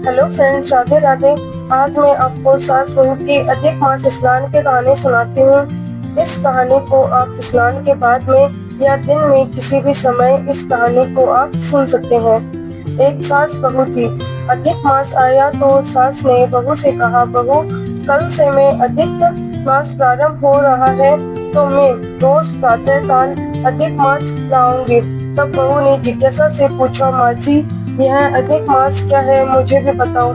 Hello friends, Radhe Radhe. आज मैं आपको सास बहू की अधिक मास स्नान की कहानी सुनाती हूँ। इस कहानी को आप स्नान के बाद में या दिन में किसी भी समय इस कहानी को आप सुन सकते हैं। एक सास बहू थी। अधिक मास आया तो सास ने बहू से कहा, बहू कल से मैं अधिक मास प्रारंभ हो रहा है तो मैं रोज प्रातः काल अधिक मास लाऊंगी। तब बहू ने जिज्ञासा से पूछा, माँ जी यह अधिक मास क्या है, मुझे भी बताओ।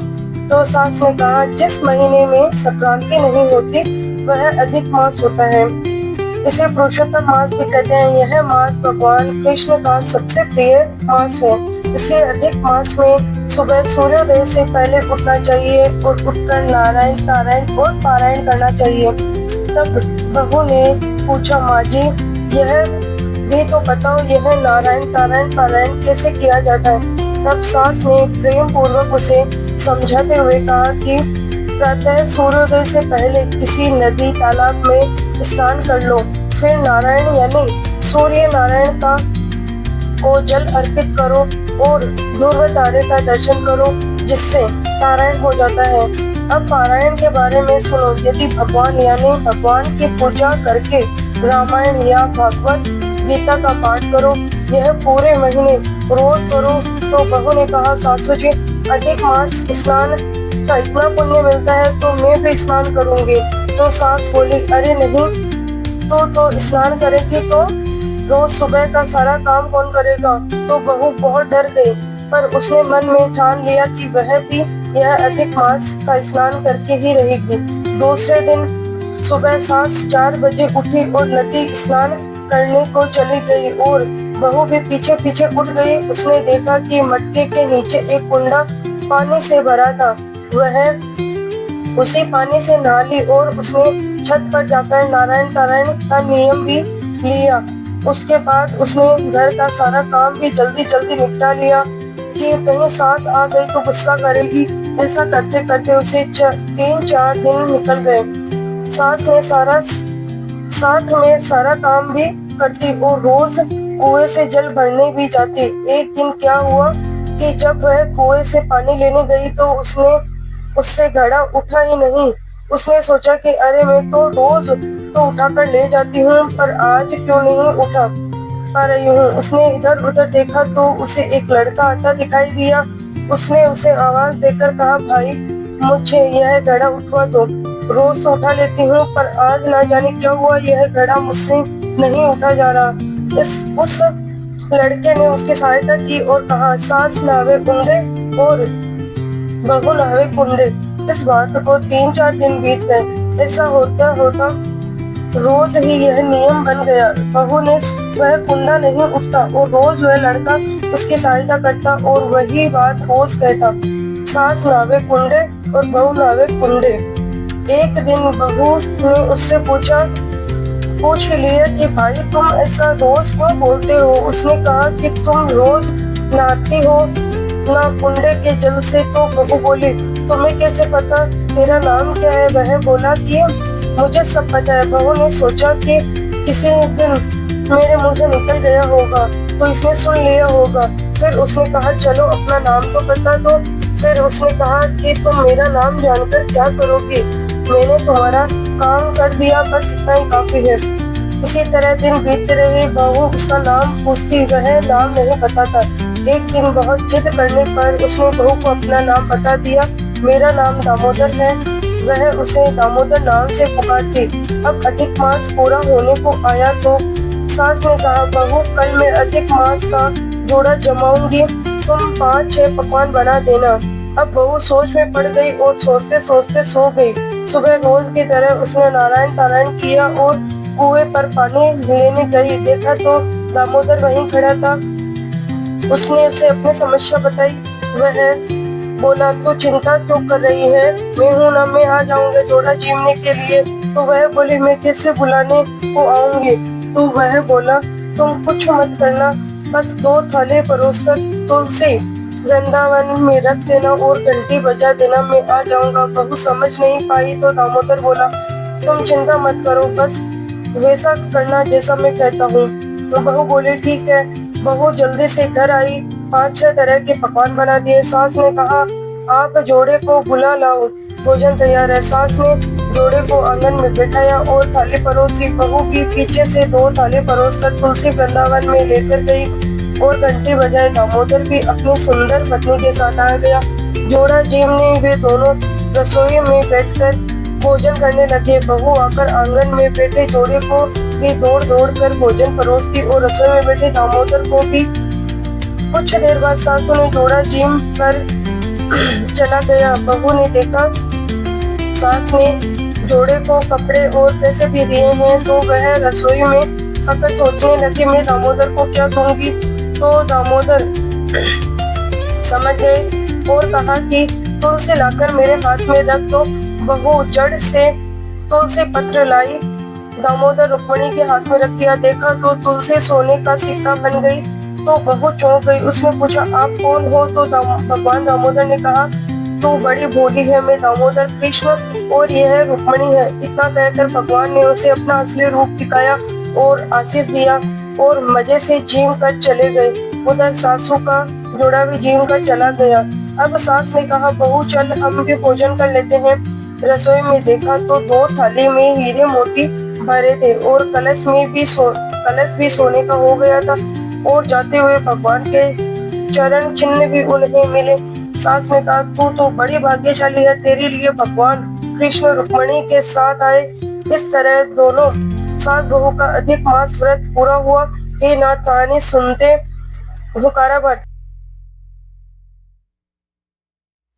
तो सास ने कहा, जिस महीने में संक्रांति नहीं होती वह अधिक मास होता है। इसे पुरुषोत्तम मास भी कहते हैं। यह मास भगवान कृष्ण का सबसे प्रिय मास है। इसलिए अधिक मास में सुबह सूर्योदय से पहले उठना चाहिए और उठकर नारायण तारायण और पारायण करना चाहिए। तब बहू ने पूछा, माँ जी यह भी तो बताओ, यह नारायण तारायण पारायण कैसे किया जाता है। तब सास ने प्रेम पूर्वक उसे समझाते हुए कहा कि प्रातः सूर्योदय से पहले किसी नदी तालाब में स्नान कर लो, फिर नारायण यानी सूर्य नारायण का को जल अर्पित करो और ध्रुव तारे का दर्शन करो, जिससे पारायण हो जाता है। अब पारायण के बारे में सुनो। यदि भगवान यानी भगवान की पूजा करके रामायण या भागवत गीता का पाठ करो, यह पूरे महीने रोज करो। तो बहू ने कहा, सासू जी अधिक मास स्नान का इतना पुण्य मिलता है तो मैं भी स्नान करूंगी। तो सास बोली, अरे नहीं, तो स्नान करेगी तो रोज सुबह का सारा काम कौन करेगा। तो बहू बहुत डर गई, पर उसने मन में ठान लिया कि वह भी यह अधिक मास का स्नान करके ही रहेगी। दूसरे दिन सुबह सास 4 बजे उठी और नदी स्नान करने को चली गई और बहू भी पीछे पीछे उठ गई। उसने देखा कि मटके के नीचे एक कुंडा पानी से भरा था। वह उसी पानी से नहा ली और उसने छत पर जाकर नारायण तारायण का नियम भी लिया। उसके बाद उसने घर का सारा काम भी जल्दी जल्दी निपटा लिया कि कहीं सास आ गई तो गुस्सा करेगी। ऐसा करते करते उसे 3-4 दिन निकल गए। साथ में सारा काम भी करती और रोज कुएं से जल भरने भी जाती। एक दिन क्या हुआ कि जब वह कुएं से पानी लेने गई तो उससे घड़ा उठा ही नहीं। उसने सोचा कि अरे मैं तो रोज तो उठाकर ले जाती हूँ, पर आज क्यों नहीं उठा पा रही हूँ। उसने इधर उधर देखा तो उसे एक लड़का आता दिखाई दिया। उसने उसे आवाज देकर कहा, भाई मुझे यह घड़ा उठवा दो, रोज तो उठा लेती हूँ पर आज ना जाने क्या हुआ, यह घड़ा मुझसे नहीं उठा जा रहा। उस लड़के ने उसकी सहायता की और कहा, सास नहावे कुंडे और बहू नहावे कुंडे। इस बात को 3-4 दिन बीत गए। ऐसा होता होता रोज ही यह नियम बन गया। बहू ने वह कुंडा नहीं उठता और रोज वह लड़का उसकी सहायता करता और वही बात रोज कहता, सास नहावे कुंडे और बहू नहावे कुंडे। एक दिन बहू ने उससे पूछ लिया कि भाई तुम ऐसा रोज क्यों बोलते हो। उसने कहा कि तुम रोज नहाती हो ना कुंडे के जल से। तो बहू बोली, तुम्हें कैसे पता, तेरा नाम क्या है। वह बोला कि मुझे सब पता है। बहू ने सोचा कि किसी दिन मेरे मुंह से निकल गया होगा तो इसने सुन लिया होगा। फिर उसने कहा, चलो अपना नाम तो बता दो। फिर उसने कहा कि तुम मेरा नाम जानकर क्या करोगी, मैंने तुम्हारा काम कर दिया, बस इतना ही काफी है। इसी तरह दिन बीतते रहे। बहू उसका नाम पूछती, वह नाम नहीं बताता। एक दिन बहुत जिद करने पर उसने बहू को अपना नाम बता दिया, मेरा नाम दामोदर है। वह उसे दामोदर नाम से पुकारती। अब अधिक मास पूरा होने को आया तो सास ने कहा, बहू कल मैं अधिक मास का जोड़ा जमाऊंगी, तुम 5-6 पकवान बना देना। अब बहू सोच में पड़ गई और सोचते सोचते सो गई। सुबह रोज की तरह उसने नारायण तारायण किया और कुएं पर पानी लेने गई। देखा तो दामोदर वहीं खड़ा था। उसने उसे अपनी समस्या बताई। वह बोला, तो चिंता क्यों कर रही है, मैं हूं ना, मैं आ जाऊंगा जोड़ा जीवने के लिए। तो वह बोली, मैं कैसे बुलाने को आऊंगी। तो वह बोला, तुम कुछ मत करना, बस 2 थाले परोसकर तुलसी वृंदावन में रख देना और घंटी बजा देना, मैं आ जाऊंगा। बहू समझ नहीं पाई तो दामोदर बोला, तुम चिंता मत करो, बस वैसा करना जैसा मैं कहता हूँ। तो बहू बोली, ठीक है। बहू जल्दी से घर आई, 5-6 तरह के पकवान बना दिए। सास ने कहा, आप जोड़े को बुला लाओ, भोजन तैयार है। सास ने जोड़े को आंगन में बैठाया और थाली परोसी। बहू भी पीछे से 2 थाली परोसकर तुलसी वृंदावन में लेकर गई और घंटी बजाए। दामोदर भी अपनी सुंदर पत्नी के साथ आ गया। जोड़ा जीमने वे दोनों रसोई में बैठकर भोजन करने लगे। बहू आकर आंगन में बैठे जोड़े को भी दौड़ दौड़ कर भोजन परोसती और रसोई में बैठे दामोदर को भी। कुछ देर बाद सासू ने जोड़ा जीम कर चला गया। बहू ने देखा सास ने जोड़े को कपड़े और पैसे भी दिए हैं, तो वह रसोई में आकर सोचने लगी मैं दामोदर को क्या दूंगी। तो दामोदर समझ गए और कहा कि तुलसी लाकर मेरे हाथ में रख दो। बहू जड़ से तुलसी पत्र लाई, दामोदर रुक्मणी के हाथ में रख दिया। देखा तो तुलसी सोने का सिक्का बन गई, तो बहू चौंक गई। उसने पूछा आप कौन हो? तो भगवान दामोदर ने कहा तू बड़ी भोली है, मैं दामोदर कृष्ण और यह रुक्मणी है। इतना कहकर भगवान ने उसे अपना असली रूप दिखाया और आशीष दिया और मजे से जीम कर चले गए। उधर सासू का जोड़ा भी जीम कर चला गया। अब सास ने कहा बहू चल हम भी भोजन कर लेते हैं। रसोई में देखा तो 2 थाली में हीरे मोती भरे थे और कलश भी सोने का हो गया था और जाते हुए भगवान के चरण चिन्ह भी उन्हें मिले। सास ने कहा तू तो बड़ी भाग्यशाली है, तेरे लिए भगवान कृष्ण रुक्मणी के साथ आए। इस तरह दोनों सास बहू का अधिक मास व्रत पूरा हुआ। हे नाथ, कहानी सुनते हुकारा भट्ट।